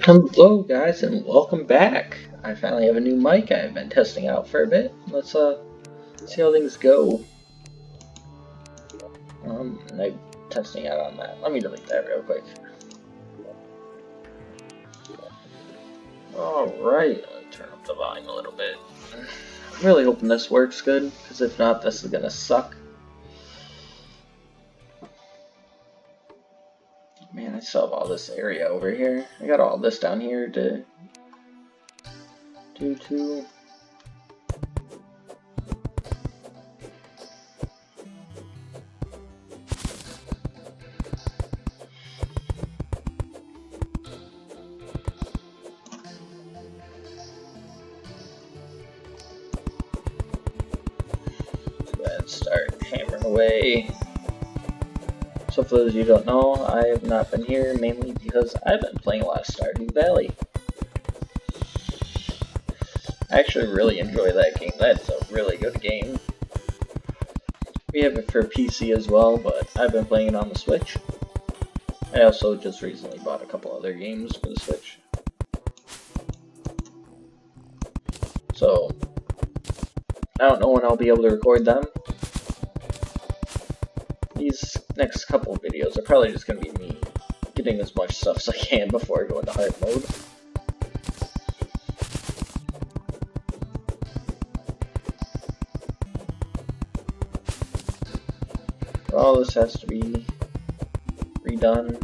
Hello guys and welcome back. I finally have a new mic I've been testing out for a bit. Let's see how things go. I'm testing out on that. Let me delete that real quick. Alright, turn up the volume a little bit. I'm really hoping this works good, because if not, this is gonna suck. Man, I still have all this area over here. I got all this down here to do too. Start hammering away. So for those of you who don't know, I have not been here mainly because I've been playing a lot of Stardew Valley. I actually really enjoy that game. That's a really good game. We have it for PC as well, but I've been playing it on the Switch. I also just recently bought a couple other games for the Switch. So I don't know when I'll be able to record them. These next couple of videos are probably just going to be me getting as much stuff as I can before I go into hard mode. All this has to be redone.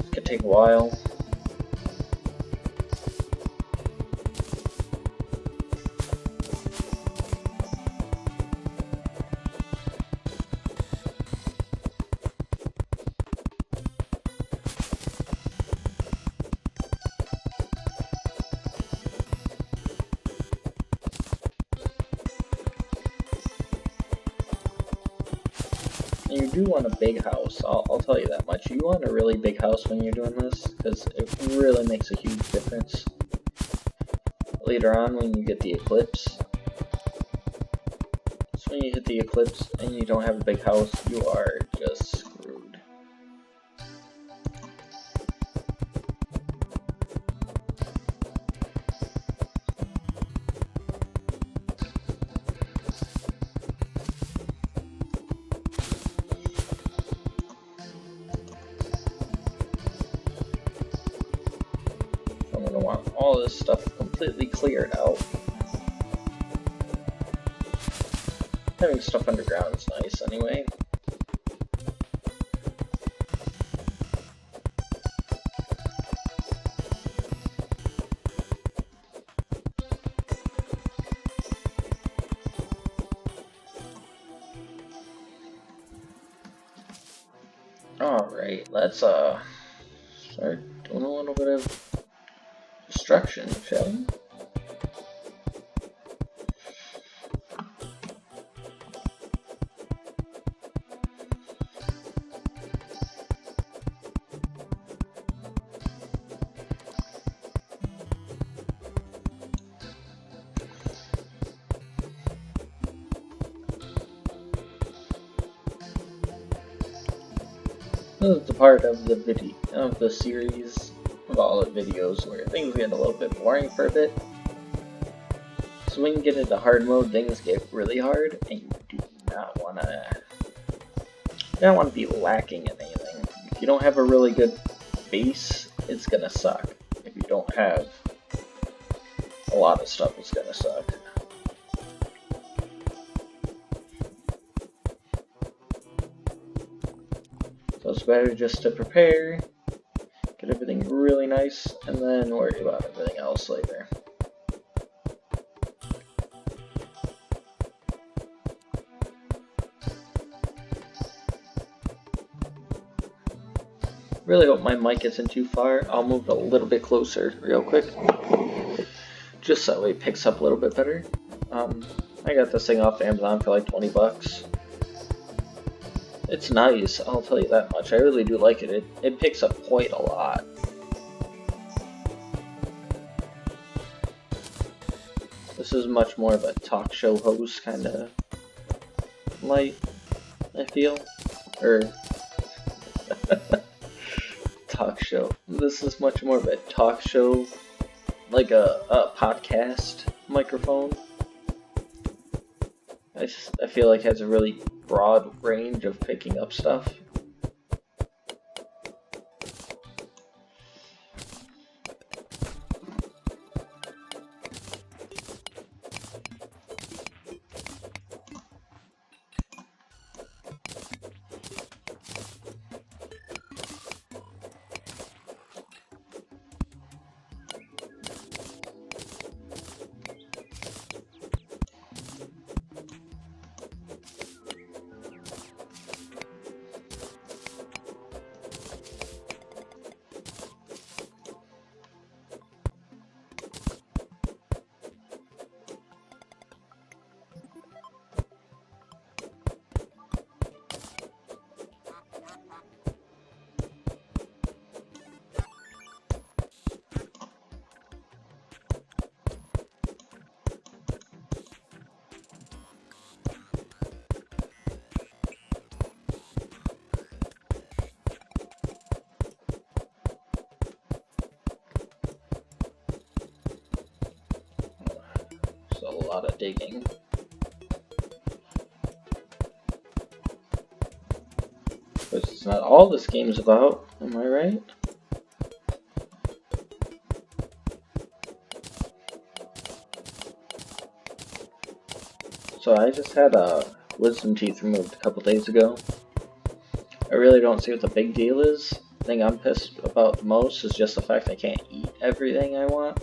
It could take a while. You do want a big house, I'll tell you that much. You want a really big house when you're doing this, because it really makes a huge difference later on when you get the eclipse. So when you hit the eclipse and you don't have a big house, you are just screwed. I want all this stuff completely cleared out. Having stuff underground is nice anyway. Alright, let's start doing a little bit of destruction, shall we? This is the part of the video of the series of all the videos where things get a little bit boring for a bit. So when you get into hard mode, things get really hard, and you do not want to be lacking in anything. If you don't have a really good base, it's gonna suck. If you don't have a lot of stuff, it's gonna suck. So it's better just to prepare, get everything really nice, and then worry about everything else later. Really hope my mic isn't too far. I'll move a little bit closer real quick, just so it picks up a little bit better. I got this thing off Amazon for like 20 bucks. It's nice, I'll tell you that much. I really do like it. It picks up quite a lot. This is much more of a talk show host kind of light, I feel. Or talk show. this is much more of a talk show, like a podcast microphone. I feel like it has a really broad range of picking up stuff. So a lot of digging. But it's not all this game's about, am I right? So I just had wisdom teeth removed a couple days ago. I really don't see what the big deal is. The thing I'm pissed about the most is just the fact I can't eat everything I want.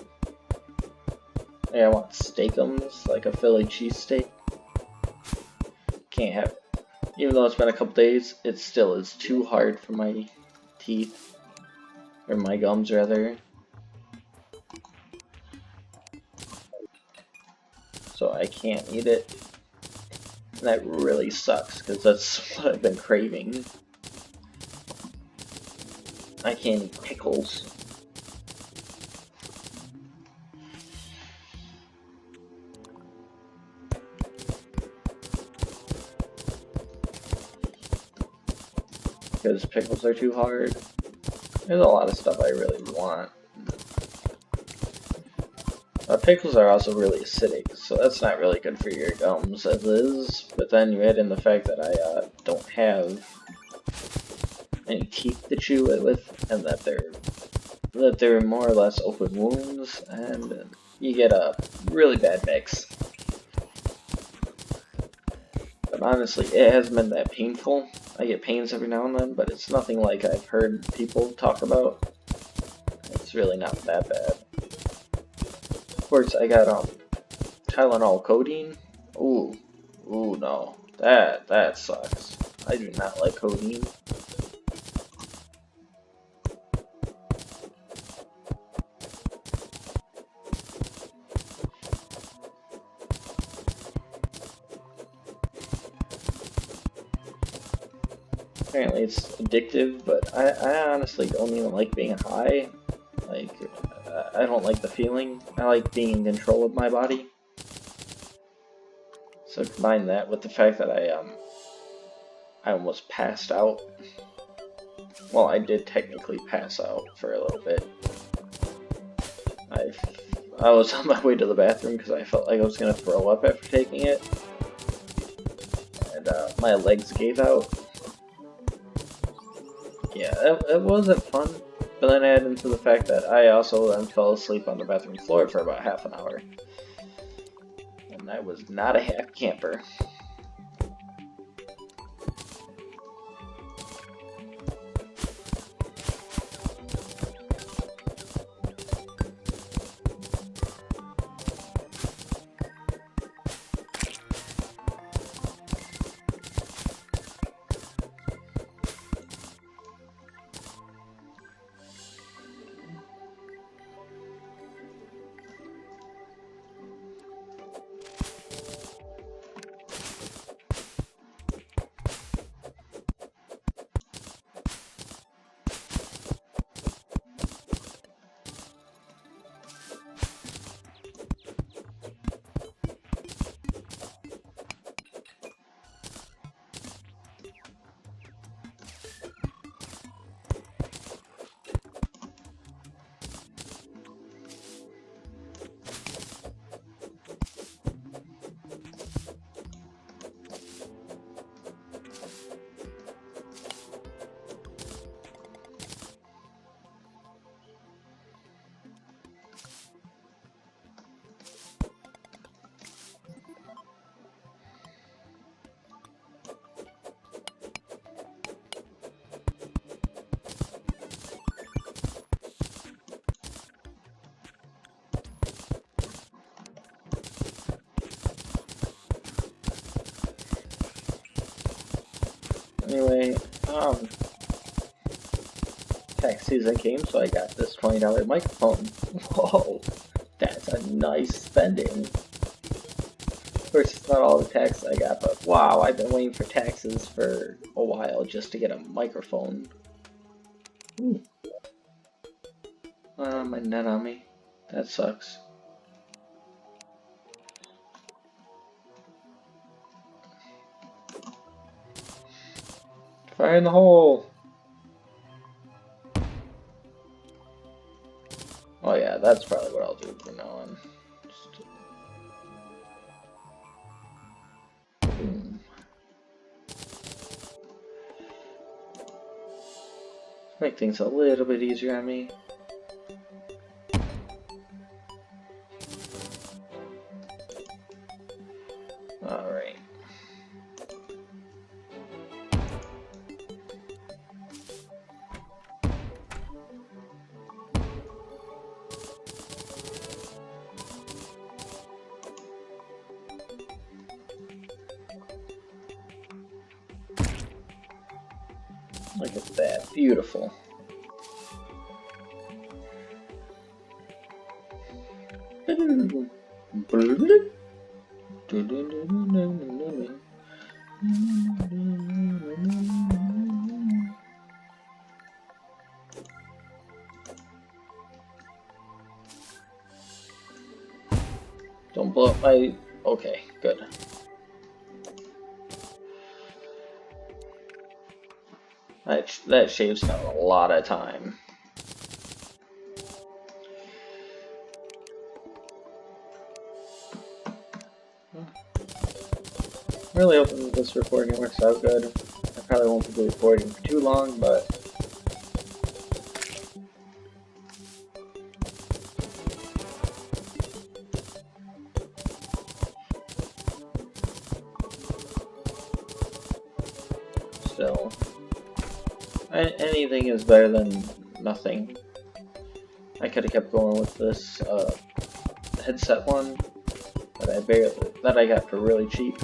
Like I want steakums, like a Philly cheesesteak. Can't have it. Even though it's been a couple days, it still is too hard for my teeth. Or my gums, rather. So I can't eat it. And that really sucks, because that's what I've been craving. I can't eat pickles. Because pickles are too hard. There's a lot of stuff I really want. Pickles are also really acidic, so that's not really good for your gums as is. But then you add in the fact that I don't have any teeth to chew it with, and that they're more or less open wounds, and you get a really bad mix. But honestly, it hasn't been that painful. I get pains every now and then, but it's nothing like I've heard people talk about. It's really not that bad. Of course, I got Tylenol codeine. Ooh no, that sucks. I do not like codeine. Apparently it's addictive, but I honestly don't even like being high. Like, I don't like the feeling. I like being in control of my body. So combine that with the fact that I almost passed out. Well, I did technically pass out for a little bit. I was on my way to the bathroom because I felt like I was gonna throw up after taking it, and my legs gave out. Yeah, it wasn't fun. But then add into the fact that I also then fell asleep on the bathroom floor for about half an hour. And I was not a happy camper. tax season came, so I got this $20 microphone. Whoa, that's a nice spending. Of course, it's not all the taxes I got, but wow, I've been waiting for taxes for a while just to get a microphone. Ooh. My net on me. That sucks. Fire in the hole! Oh yeah, that's probably what I'll do from now on. Boom. Make things a little bit easier on me. Alright. Look at that. Beautiful. Don't blow up my... Okay, good. That shaves down a lot of time. I'm really hoping this recording works out good. I probably won't be recording for too long, but... still... anything is better than nothing. I could have kept going with this headset one that I got for really cheap.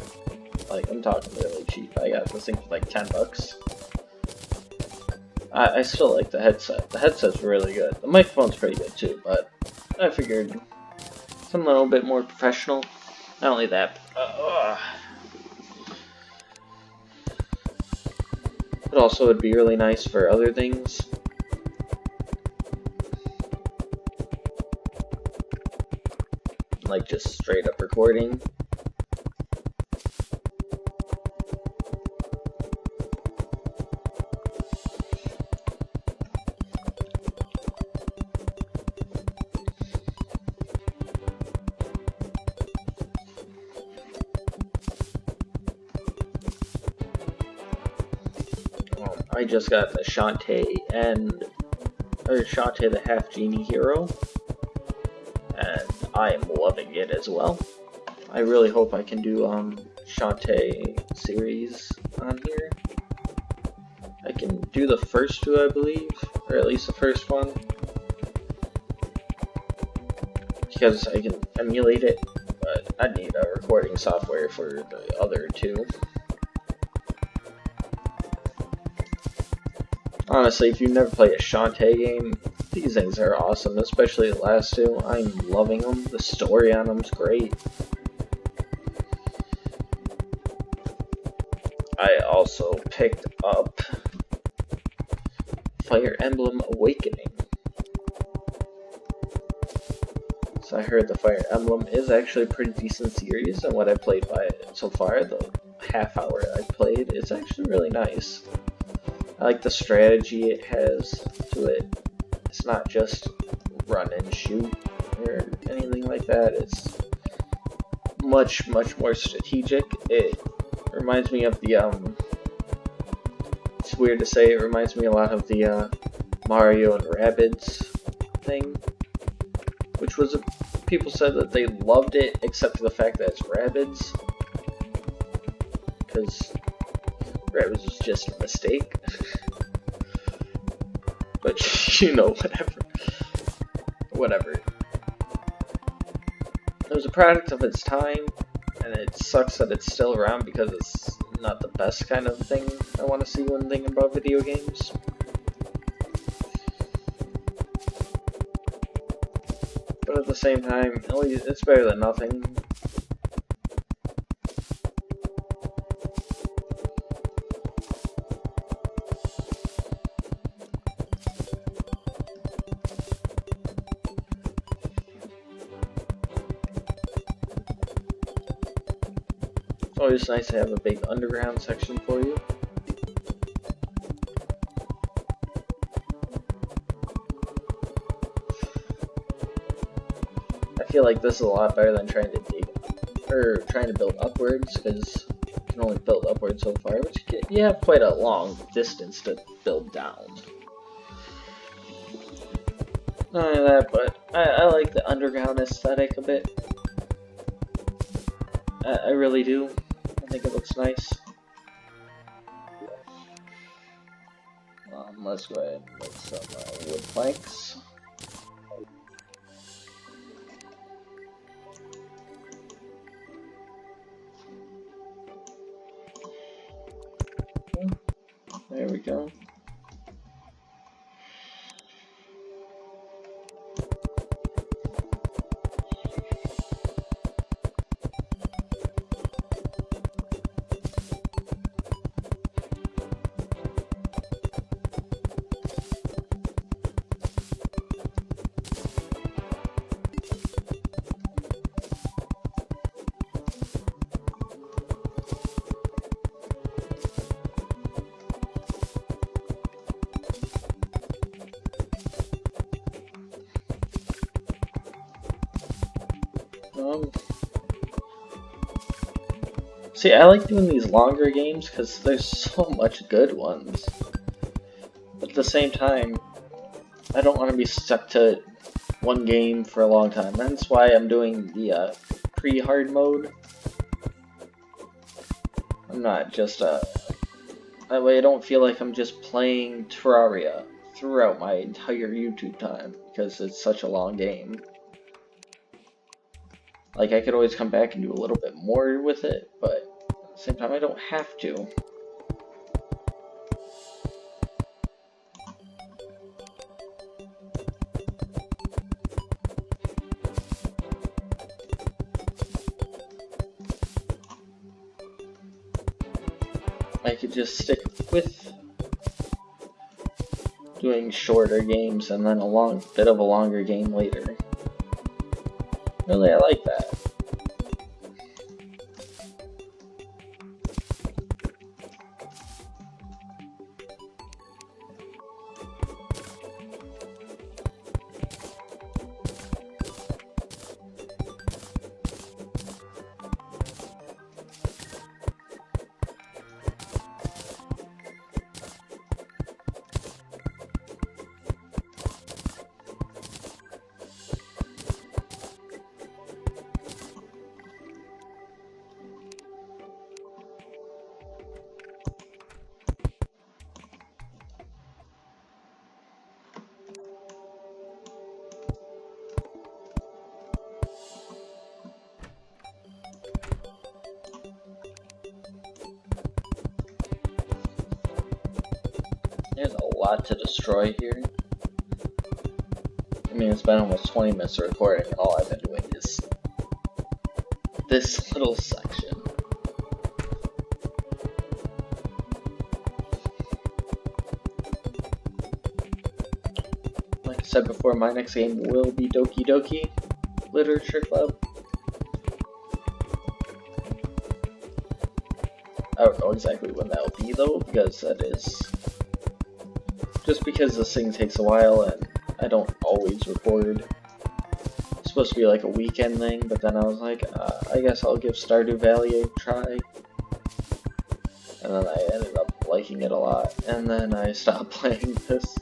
Like, I'm talking really cheap. I got this thing for like 10 bucks. I still like the headset. The headset's really good. The microphone's pretty good too, but I figured something a little bit more professional. Not only that, but also it'd be really nice for other things. Like just straight up recording. I just got the Shantae the Half Genie Hero, and I am loving it as well. I really hope I can do Shantae series on here. I can do the first two, I believe, or at least the first one, because I can emulate it, but I need a recording software for the other two. Honestly, if you've never played a Shantae game, these things are awesome, especially the last two. I'm loving them. The story on them's great. I also picked up Fire Emblem Awakening. So I heard the Fire Emblem is actually a pretty decent series, and what I played by it so far, the half hour I played, is actually really nice. I like the strategy it has to it. It's not just run and shoot or anything like that. It's much more strategic. It reminds me of the it's weird to say, it reminds me a lot of the Mario and Rabbids thing, which was people said that they loved it except for the fact that it's Rabbids, because Rabbids was just a mistake. But, you know, whatever. It was a product of its time, and it sucks that it's still around because it's not the best kind of thing I want to see when thinking about video games. at the same time, at least it's better than nothing. It's always nice to have a big underground section for you. I feel like this is a lot better than trying to dig, or trying to build upwards, because you can only build upwards so far, but you have quite a long distance to build down. Not only that, but I like the underground aesthetic a bit. I really do. I think it looks nice. Let's go ahead and make some wood planks. There we go. See, I like doing these longer games because there's so much good ones. But at the same time, I don't want to be stuck to one game for a long time. That's why I'm doing the pre-hard mode. I'm not just that way I don't feel like I'm just playing Terraria throughout my entire YouTube time because it's such a long game. Like, I could always come back and do a little bit more with it, but at the same time, I don't have to. I could just stick with doing shorter games and then a bit of a longer game later. Really, I like that. There's a lot to destroy here. I mean, it's been almost 20 minutes of recording, and all I've been doing is this little section. Like I said before, my next game will be Doki Doki Literature Club. I don't know exactly when that'll be though, because that is just because this thing takes a while and I don't always record. It's supposed to be like a weekend thing, but then I was like, I guess I'll give Stardew Valley a try. And then I ended up liking it a lot, and then I stopped playing this.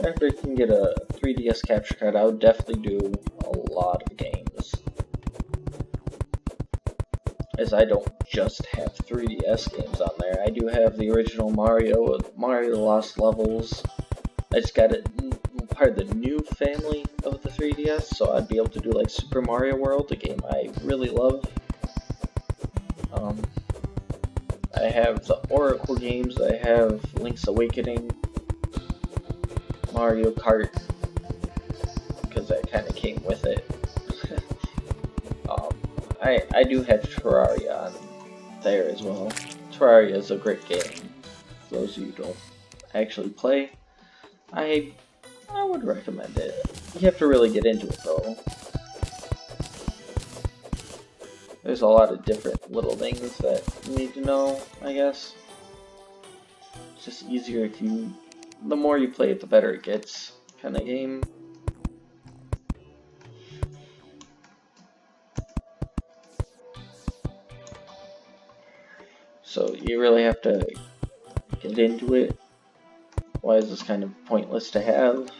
If I can get a 3DS capture card, I would definitely do a lot of games. As I don't just have 3DS games on there. I do have the original Mario, Mario Lost Levels. I just got it part of the new family of the 3DS, so I'd be able to do like Super Mario World, a game I really love. I have the Oracle games, I have Link's Awakening, Mario Kart, because that kind of came with it. I do have Terraria on there as well. Terraria is a great game. For those of you who don't actually play, I would recommend it. You have to really get into it though. There's a lot of different little things that you need to know, I guess. It's just easier if you... The more you play it, the better it gets, kind of game. So you really have to get into it. Why is this kind of pointless to have?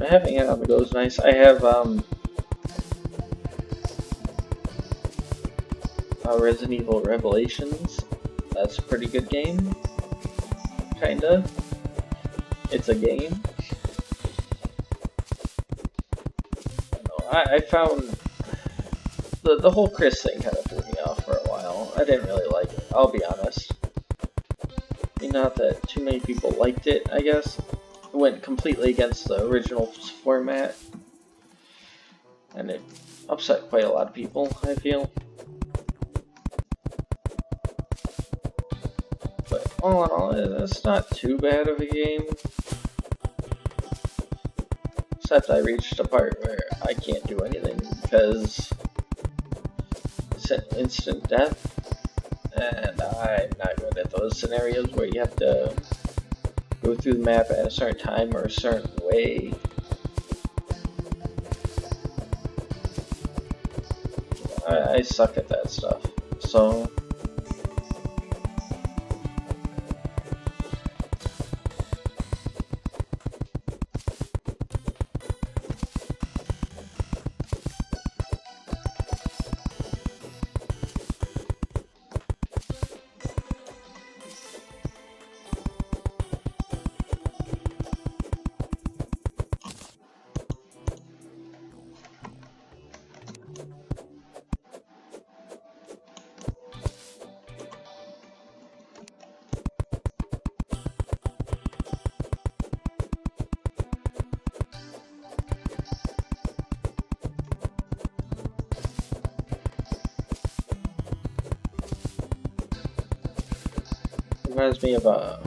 Having it on the go is nice. I have Resident Evil Revelations. That's a pretty good game. Kinda. It's a game. I found the whole Chris thing kind of threw me off for a while. I didn't really like it, I'll be honest. I mean, not that too many people liked it, I guess. It went completely against the original format. And it upset quite a lot of people, I feel. But all in all, it's not too bad of a game. Except I reached a part where I can't do anything because it's an instant death. And I'm not good at those scenarios where you have to go through the map at a certain time or a certain way. I suck at that stuff. So... reminds me of a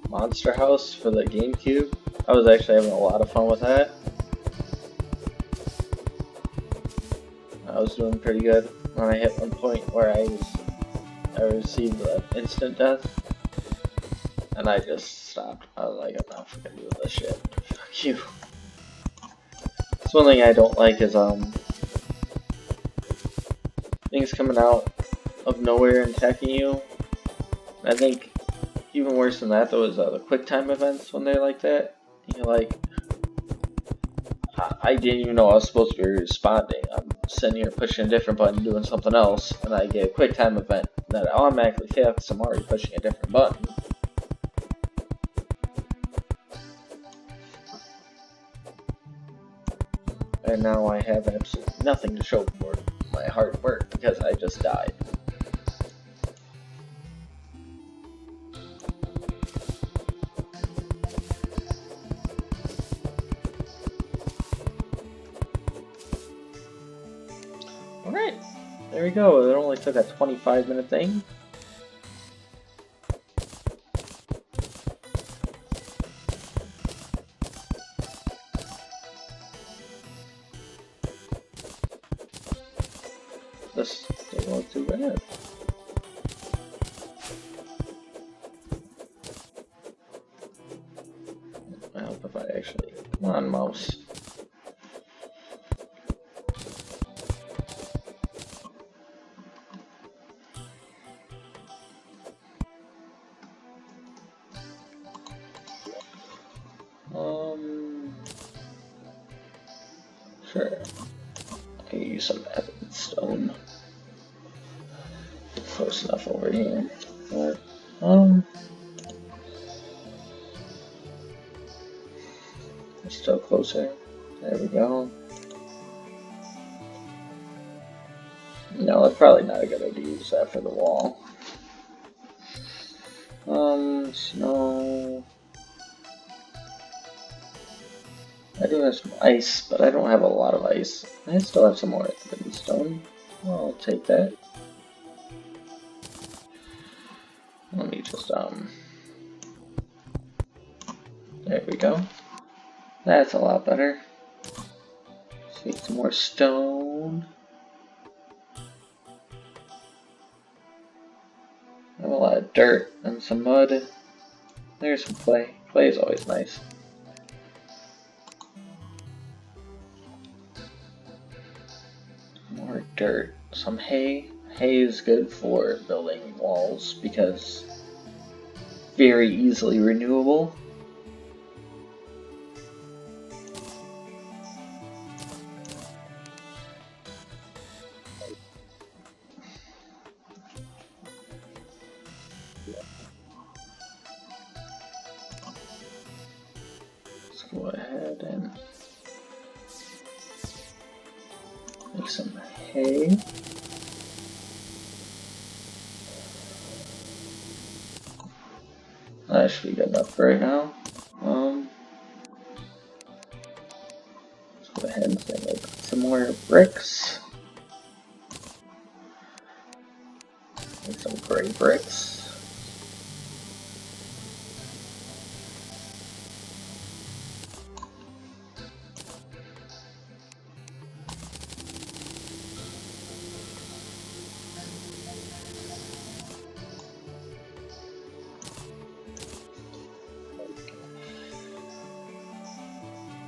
Monster House for the GameCube. I was actually having a lot of fun with that. I was doing pretty good when I hit one point where I received an instant death, and I just stopped. I was like, I'm not fucking doing this shit. Fuck you. It's one thing I don't like is things coming out of nowhere and attacking you. I think even worse than that, though, is the quick time events when they're like that. You're like, I didn't even know I was supposed to be responding. I'm sitting here pushing a different button, doing something else, and I get a quick time event that automatically fails because I'm already pushing a different button. And now I have absolutely nothing to show for my hard work because I just died. Alright, there we go. It only took a 25-minute thing. This doesn't look too bad. I hope if I actually... Come on, mouse. Sure. I can use some epic stone. Close enough over here. But, still closer. There we go. No, it's probably not a good idea to use that for the wall. Snow. I do have some ice, but I don't have a lot of ice. I still have some more stone. I'll take that. Let me just, there we go. That's a lot better. Let's get some more stone. I have a lot of dirt and some mud. There's some clay. Clay is always nice. More dirt. Some hay. Hay is good for building walls because very easily renewable. Let's go ahead and make some hay. That should be good enough for right now. Let's go ahead and make some more bricks. Make some gray bricks.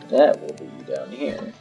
That will be down here.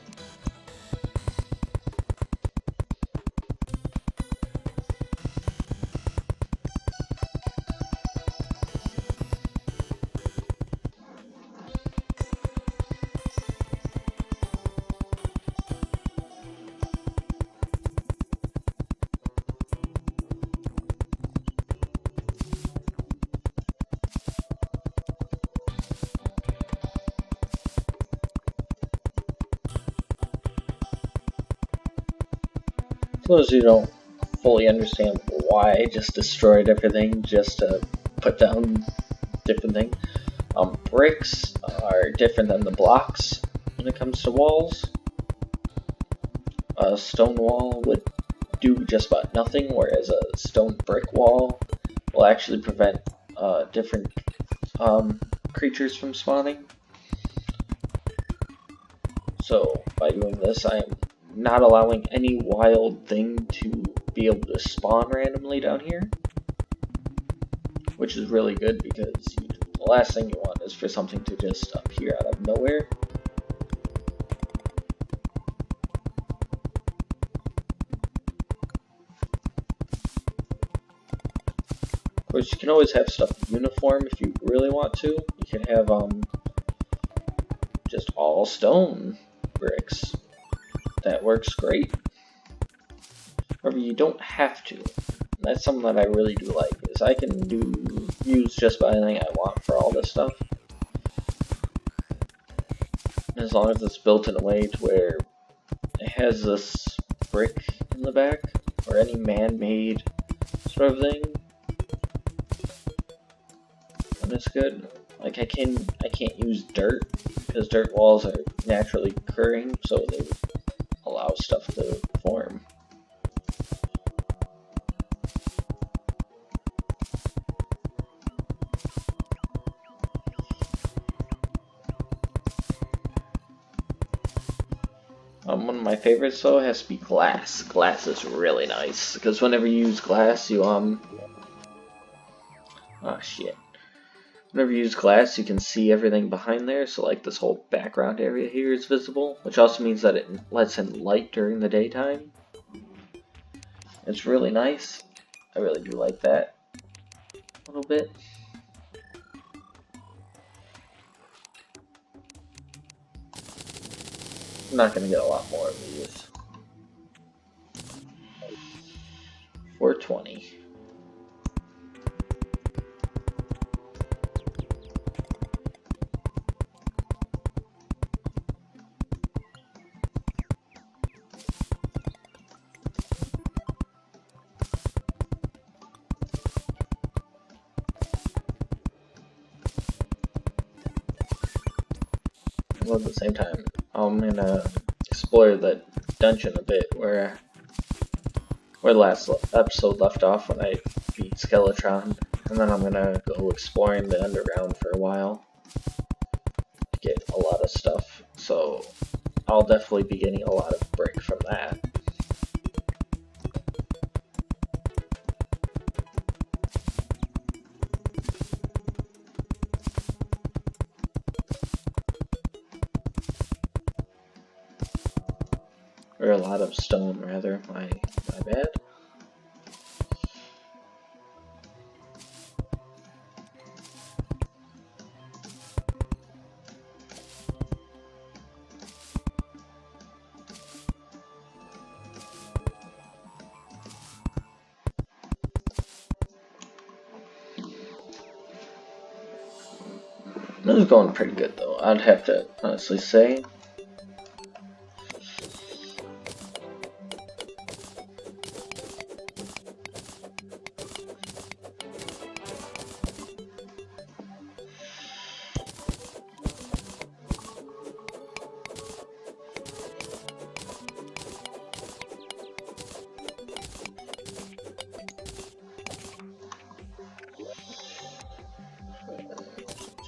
For those who don't fully understand why I just destroyed everything just to put down different things, bricks are different than the blocks when it comes to walls. A stone wall would do just about nothing, whereas a stone brick wall will actually prevent different creatures from spawning. So by doing this, I am not allowing any wild thing to be able to spawn randomly down here, which is really good because the last thing you want is for something to just appear out of nowhere. Of course, you can always have stuff uniform if you really want to. You can have just all stone bricks. That works great. However, you don't have to. And that's something that I really do like, is I can use just about anything I want for all this stuff. As long as it's built in a way to where it has this brick in the back, or any man-made sort of thing, and it's good. Like I can't use dirt because dirt walls are naturally occurring, so they allow stuff to form. One of my favorites though has to be glass. Glass is really nice because whenever you use glass, you oh shit. Whenever you use glass, you can see everything behind there, so like this whole background area here is visible, which also means that it lets in light during the daytime. It's really nice. I really do like that a little bit. I'm not gonna get a lot more of these. 420. Well, at the same time, I'm gonna explore the dungeon a bit where the last episode left off when I beat Skeletron, and then I'm gonna go exploring the underground for a while to get a lot of stuff, so I'll definitely be getting a lot of brick from that. Or a lot of stone, rather, my bad. This is going pretty good, though, I'd have to honestly say.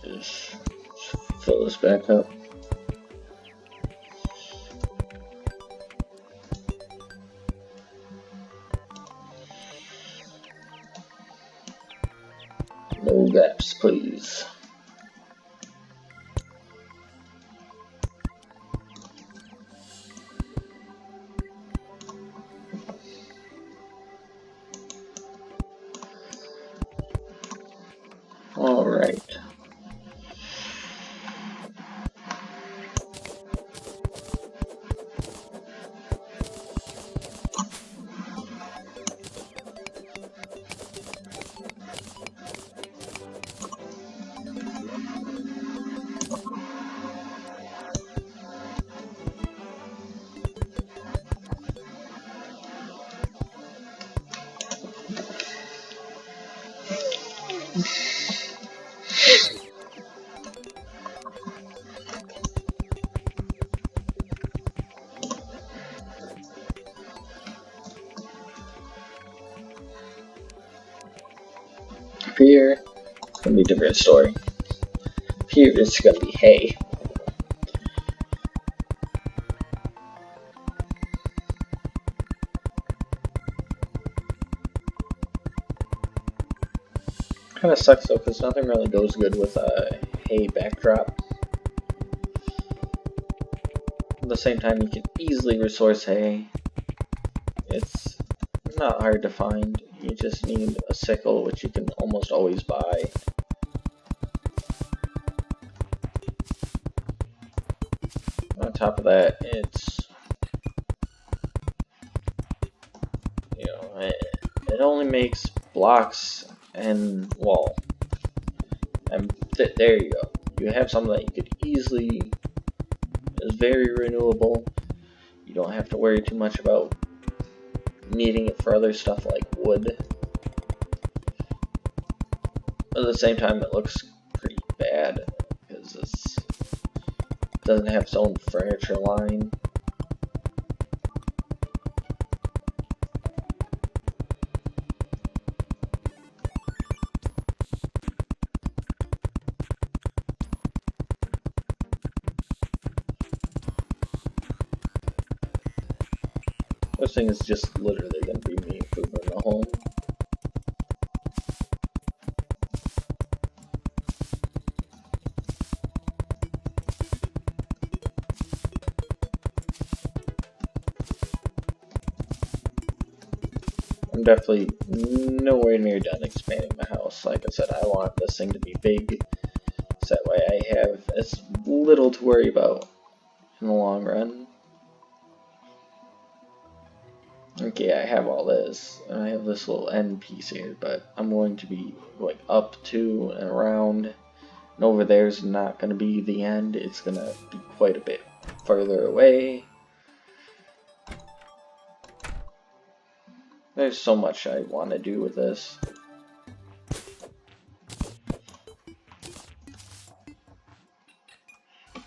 Just fill this back up. No gaps, please. Alright. Here, it's gonna be a different story. Here, it's gonna be hay. Kinda sucks though, because nothing really goes good with a hay backdrop. At the same time, you can easily resource hay. It's not hard to find. You just need a sickle, which you can almost always buy. On top of that, it's, you know, it only makes blocks and wall. And there you go. You have something that you could easily, is very renewable. You don't have to worry too much about needing it for other stuff like wood. But at the same time, it looks pretty bad because it doesn't have its own furniture line. This thing is just literally going to be me improving the home. I'm definitely nowhere near done expanding my house. Like I said, I want this thing to be big, so that way I have as little to worry about in the long run. Okay, I have all this, and I have this little end piece here, but I'm going to be like up to and around, and over there's not going to be the end, it's going to be quite a bit further away. There's so much I want to do with this.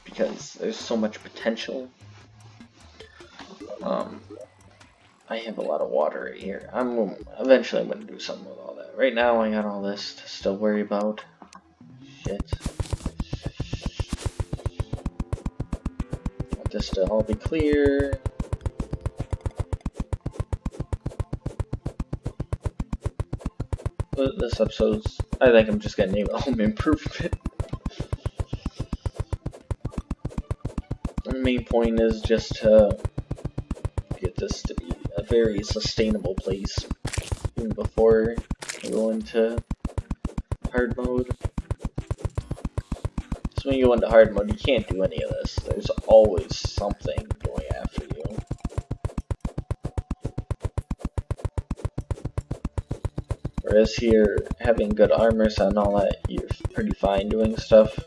Because there's so much potential. I have a lot of water right here. Eventually I'm gonna do something with all that. Right now I got all this to still worry about. Shit. Want this to all be clear. But this episode's, I think I'm just gonna name it Home Improvement. The main point is just to get this to be a very sustainable place even before I go into hard mode. So when you go into hard mode, you can't do any of this. There's always something going after you. Whereas here, having good armor and all that, you're pretty fine doing stuff.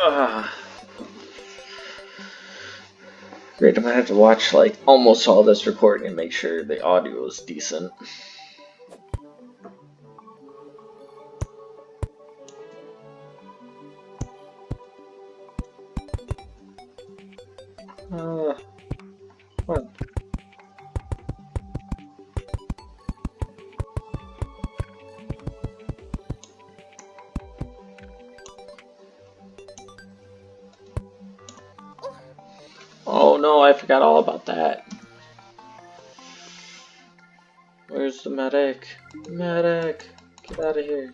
Ugh. Great, I'm gonna have to watch like almost all this recording and make sure the audio is decent. What? Oh no, I forgot all about that. Where's the medic? Medic! Get out of here.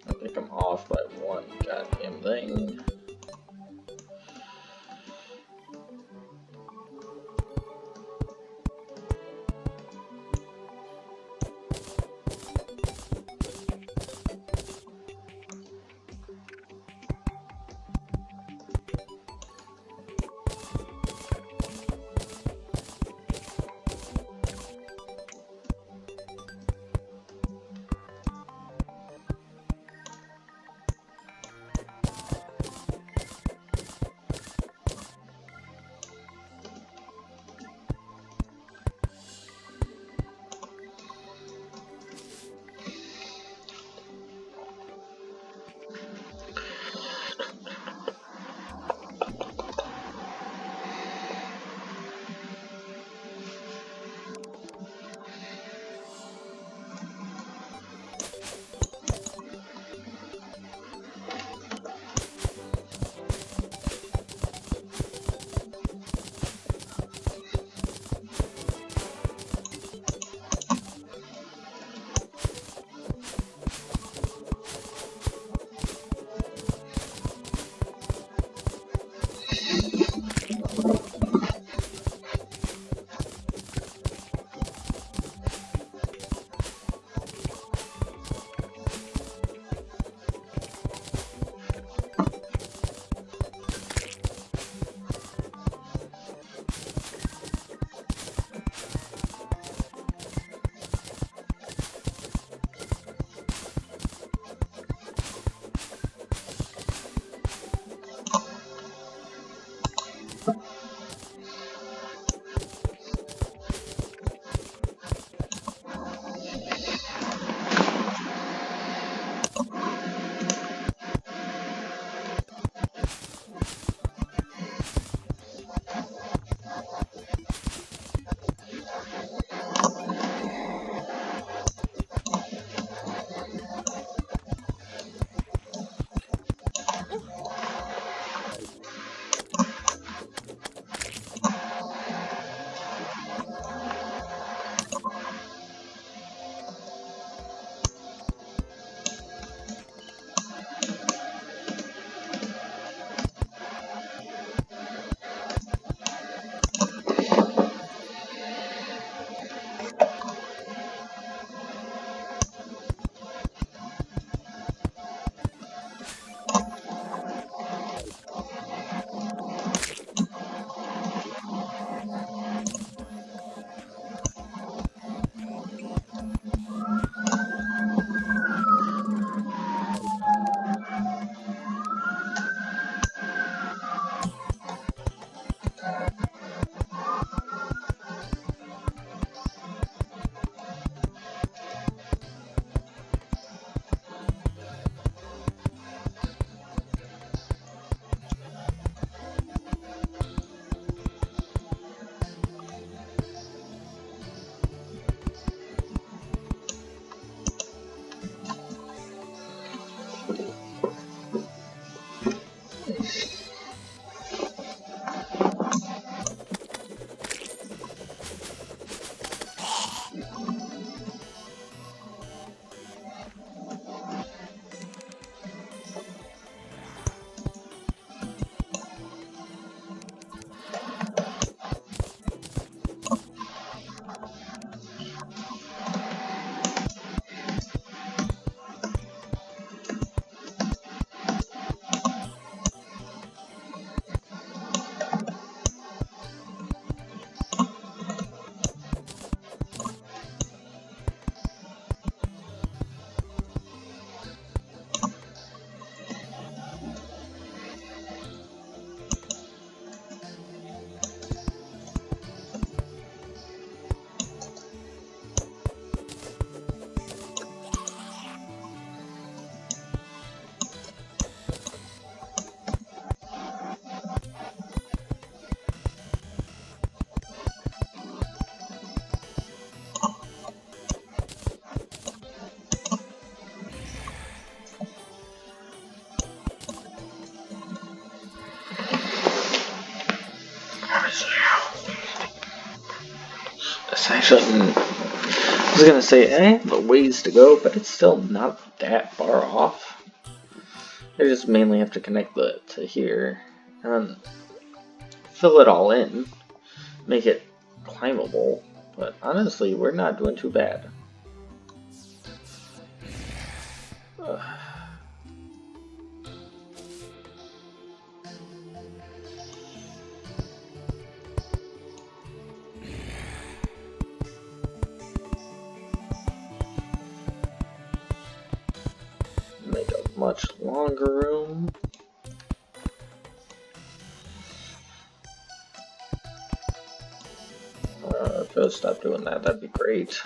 I think I'm Actually, I was gonna say I have a ways to go, but it's still not that far off. I just mainly have to connect to here and fill it all in, make it climbable. But honestly, we're not doing too bad. Make a much longer room. If I stop doing that, that'd be great.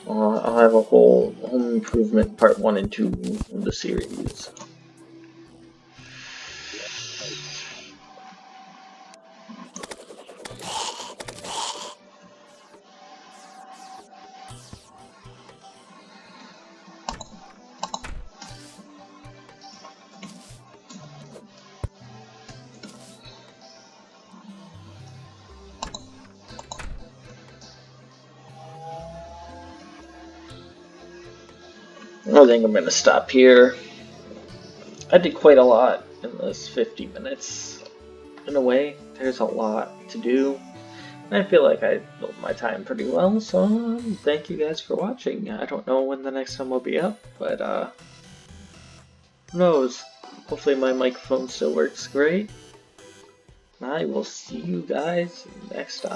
I'll have a whole home improvement part 1 and 2 of the series. I think I'm gonna stop here. I did quite a lot in this 50 minutes. In a way, there's a lot to do. And I feel like I built my time pretty well, so thank you guys for watching. I don't know when the next time will be up, but who knows? Hopefully my microphone still works great. I will see you guys next time.